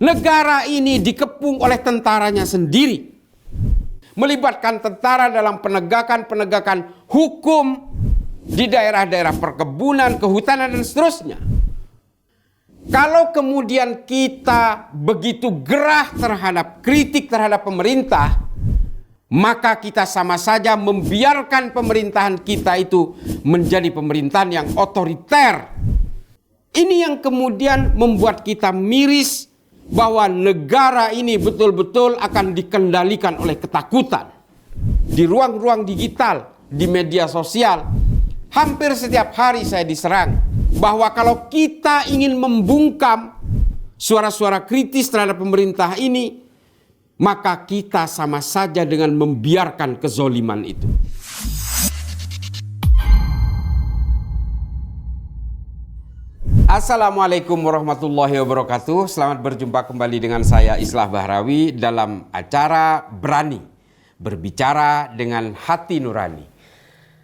Negara ini dikepung oleh tentaranya sendiri, melibatkan tentara dalam penegakan hukum di daerah-daerah perkebunan, kehutanan, dan seterusnya. Kalau kemudian kita begitu gerah terhadap kritik terhadap pemerintah, maka kita sama saja membiarkan pemerintahan kita itu menjadi pemerintahan yang otoriter. Ini yang kemudian membuat kita miris bahwa negara ini betul-betul akan dikendalikan oleh ketakutan. Di ruang-ruang digital, di media sosial, hampir setiap hari saya diserang bahwa kalau kita ingin membungkam suara-suara kritis terhadap pemerintah ini, maka kita sama saja dengan membiarkan kezoliman itu. Assalamualaikum warahmatullahi wabarakatuh. Selamat berjumpa kembali dengan saya Islah Bahrawi dalam acara Berani Berbicara dengan Hati Nurani.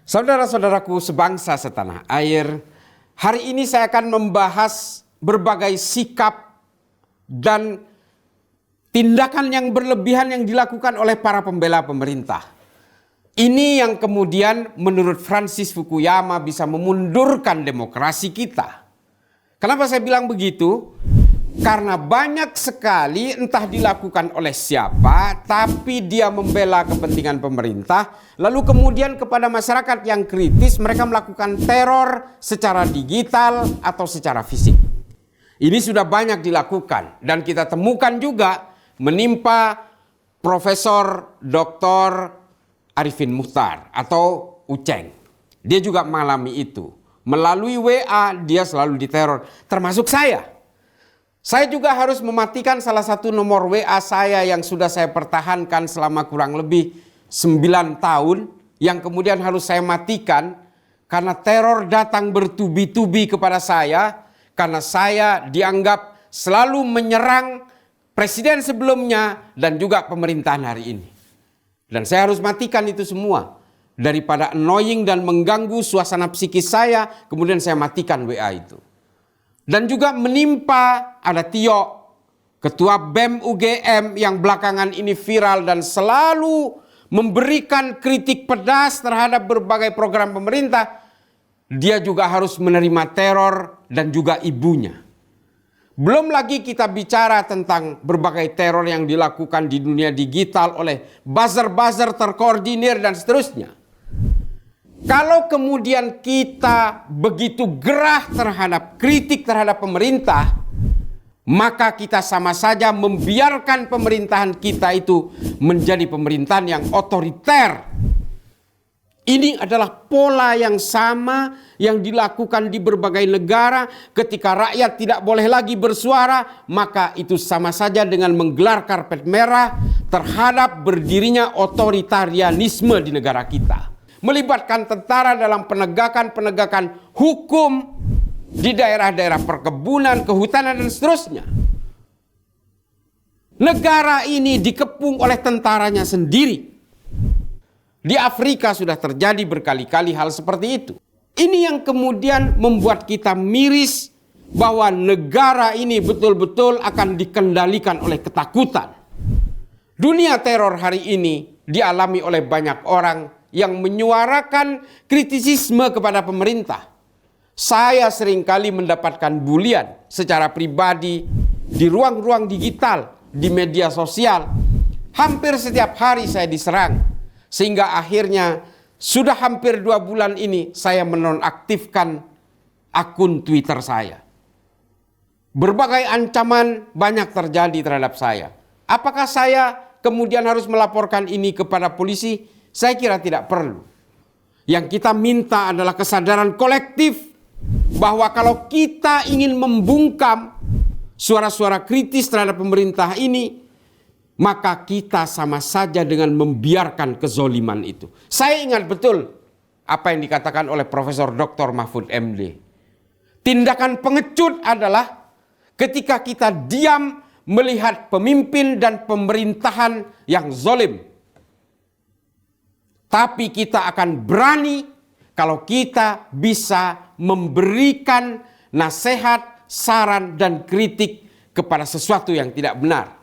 Saudara-saudaraku sebangsa setanah air, hari ini saya akan membahas berbagai sikap dan tindakan yang berlebihan yang dilakukan oleh para pembela pemerintah. Ini yang kemudian menurut Francis Fukuyama bisa memundurkan demokrasi kita. Kenapa saya bilang begitu? Karena banyak sekali entah dilakukan oleh siapa, tapi dia membela kepentingan pemerintah, lalu kemudian kepada masyarakat yang kritis mereka melakukan teror secara digital atau secara fisik. Ini sudah banyak dilakukan dan kita temukan juga menimpa Profesor Dr. Arifin Muchtar atau Uceng. Dia juga mengalami itu. Melalui WA dia selalu diteror, termasuk saya. Saya juga harus mematikan salah satu nomor WA saya yang sudah saya pertahankan selama kurang lebih 9 tahun, yang kemudian harus saya matikan karena teror datang bertubi-tubi kepada saya, karena saya dianggap selalu menyerang presiden sebelumnya dan juga pemerintahan hari ini. Dan saya harus matikan itu semua. Daripada annoying dan mengganggu suasana psikis saya, kemudian saya matikan WA itu. Dan juga menimpa ada Tio, Ketua BEM UGM yang belakangan ini viral dan selalu memberikan kritik pedas terhadap berbagai program pemerintah. Dia juga harus menerima teror dan juga ibunya. Belum lagi kita bicara tentang berbagai teror yang dilakukan di dunia digital oleh buzzer-buzzer terkoordinir dan seterusnya. Kalau kemudian kita begitu gerah terhadap kritik terhadap pemerintah, maka kita sama saja membiarkan pemerintahan kita itu menjadi pemerintahan yang otoriter. Ini adalah pola yang sama yang dilakukan di berbagai negara. Ketika rakyat tidak boleh lagi bersuara, maka itu sama saja dengan menggelar karpet merah terhadap berdirinya otoritarianisme di negara kita. Melibatkan tentara dalam penegakan hukum di daerah-daerah perkebunan, kehutanan, dan seterusnya. Negara ini dikepung oleh tentaranya sendiri. Di Afrika sudah terjadi berkali-kali hal seperti itu. Ini yang kemudian membuat kita miris bahwa negara ini betul-betul akan dikendalikan oleh ketakutan. Dunia teror hari ini dialami oleh banyak orang yang menyuarakan kritisisme kepada pemerintah. Saya seringkali mendapatkan bulian secara pribadi di ruang-ruang digital, di media sosial. Hampir setiap hari saya diserang. Sehingga akhirnya sudah hampir 2 bulan ini saya menonaktifkan akun Twitter saya. Berbagai ancaman banyak terjadi terhadap saya. Apakah saya kemudian harus melaporkan ini kepada polisi? Saya kira tidak perlu. Yang kita minta adalah kesadaran kolektif bahwa kalau kita ingin membungkam suara-suara kritis terhadap pemerintah ini, maka kita sama saja dengan membiarkan kezoliman itu. Saya ingat betul apa yang dikatakan oleh Profesor Dr. Mahfud MD. Tindakan pengecut adalah ketika kita diam melihat pemimpin dan pemerintahan yang zolim. Tapi kita akan berani kalau kita bisa memberikan nasihat, saran, dan kritik kepada sesuatu yang tidak benar.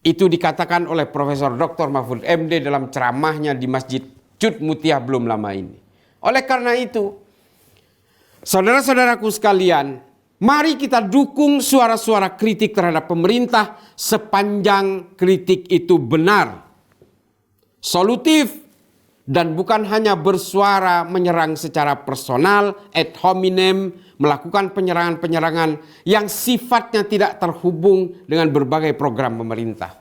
Itu dikatakan oleh Profesor Dr. Mahfud MD dalam ceramahnya di Masjid Cud Mutia belum lama ini. Oleh karena itu, saudara-saudaraku sekalian, mari kita dukung suara-suara kritik terhadap pemerintah sepanjang kritik itu benar, solutif, dan bukan hanya bersuara menyerang secara personal, ad hominem, melakukan penyerangan-penyerangan yang sifatnya tidak terhubung dengan berbagai program pemerintah.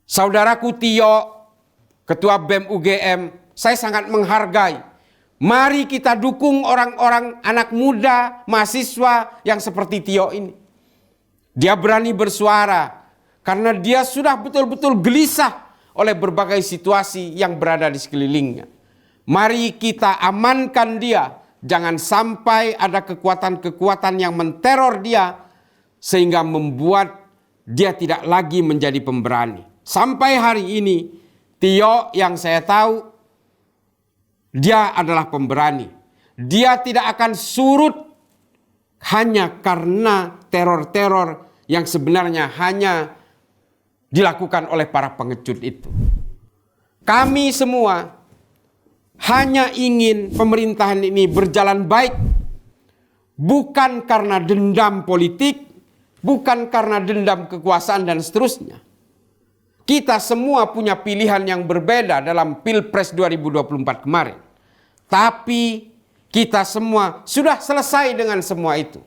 Saudaraku Tio, Ketua BEM UGM, saya sangat menghargai. Mari kita dukung orang-orang anak muda, mahasiswa yang seperti Tio ini. Dia berani bersuara karena dia sudah betul-betul gelisah oleh berbagai situasi yang berada di sekelilingnya. Mari kita amankan dia. Jangan sampai ada kekuatan-kekuatan yang menteror dia sehingga membuat dia tidak lagi menjadi pemberani. Sampai hari ini, Tio yang saya tahu, dia adalah pemberani. Dia tidak akan surut hanya karena teror-teror yang sebenarnya hanya dilakukan oleh para pengecut itu. Kami semua hanya ingin pemerintahan ini berjalan baik, bukan karena dendam politik, bukan karena dendam kekuasaan dan seterusnya. Kita semua punya pilihan yang berbeda dalam Pilpres 2024 kemarin. Tapi kita semua sudah selesai dengan semua itu.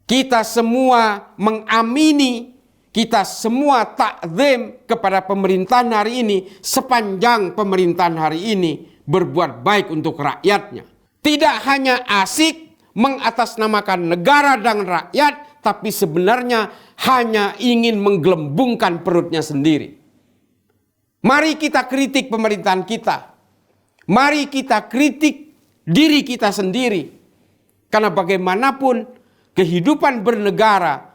Kita semua mengamini, kita semua takzim kepada pemerintahan hari ini sepanjang pemerintahan hari ini berbuat baik untuk rakyatnya. Tidak hanya asik mengatasnamakan negara dan rakyat, tapi sebenarnya hanya ingin menggelembungkan perutnya sendiri. Mari kita kritik pemerintahan kita. Mari kita kritik diri kita sendiri. Karena bagaimanapun kehidupan bernegara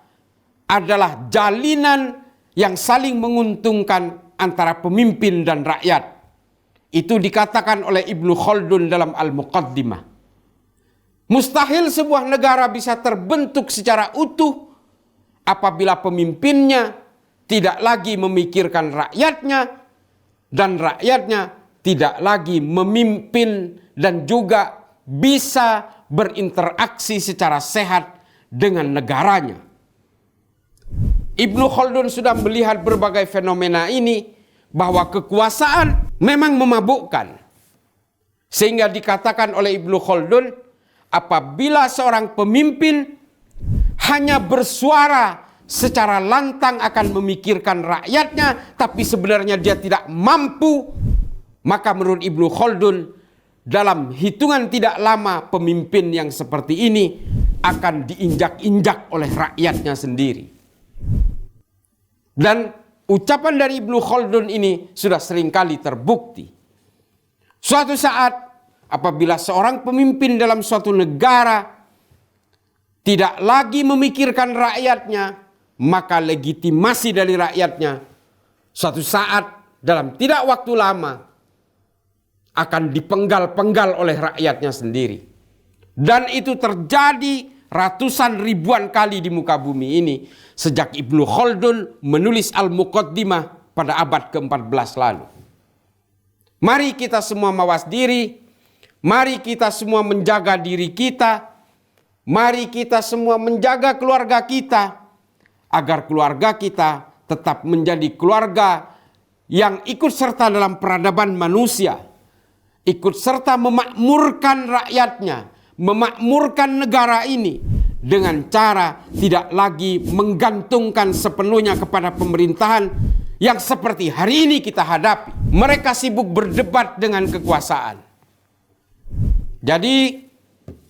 adalah jalinan yang saling menguntungkan antara pemimpin dan rakyat. Itu dikatakan oleh Ibnu Khaldun dalam Al-Muqaddimah. Mustahil sebuah negara bisa terbentuk secara utuh apabila pemimpinnya tidak lagi memikirkan rakyatnya dan rakyatnya tidak lagi memimpin dan juga bisa berinteraksi secara sehat dengan negaranya. Ibnu Khaldun sudah melihat berbagai fenomena ini, bahwa kekuasaan memang memabukkan. Sehingga dikatakan oleh Ibnu Khaldun, apabila seorang pemimpin hanya bersuara secara lantang akan memikirkan rakyatnya, tapi sebenarnya dia tidak mampu, maka menurut Ibnu Khaldun, dalam hitungan tidak lama pemimpin yang seperti ini akan diinjak-injak oleh rakyatnya sendiri. Dan ucapan dari Ibnu Khaldun ini sudah seringkali terbukti. Suatu saat apabila seorang pemimpin dalam suatu negara tidak lagi memikirkan rakyatnya, maka legitimasi dari rakyatnya suatu saat dalam tidak waktu lama akan dipenggal-penggal oleh rakyatnya sendiri. Dan itu terjadi ratusan ribuan kali di muka bumi ini sejak Ibnu Khaldun menulis Al-Muqaddimah pada abad ke-14 lalu. Mari kita semua mawas diri, mari kita semua menjaga diri kita, mari kita semua menjaga keluarga kita, agar keluarga kita tetap menjadi keluarga yang ikut serta dalam peradaban manusia, ikut serta memakmurkan rakyatnya, memakmurkan negara ini dengan cara tidak lagi menggantungkan sepenuhnya kepada pemerintahan yang seperti hari ini kita hadapi. Mereka sibuk berdebat dengan kekuasaan. Jadi,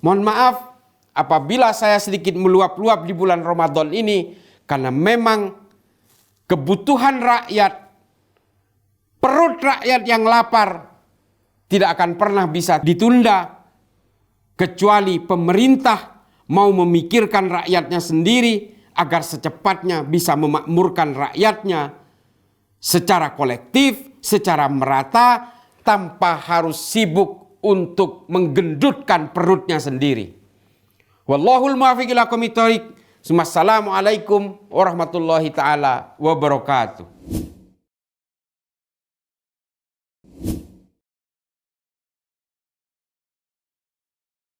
mohon maaf apabila saya sedikit meluap-luap di bulan Ramadan ini, karena memang kebutuhan rakyat, perut rakyat yang lapar tidak akan pernah bisa ditunda kecuali pemerintah mau memikirkan rakyatnya sendiri agar secepatnya bisa memakmurkan rakyatnya secara kolektif, secara merata, tanpa harus sibuk untuk menggendutkan perutnya sendiri. Wallahul muwaffiq ila aqwamit thoriq. Assalamualaikum warahmatullahi taala wabarakatuh.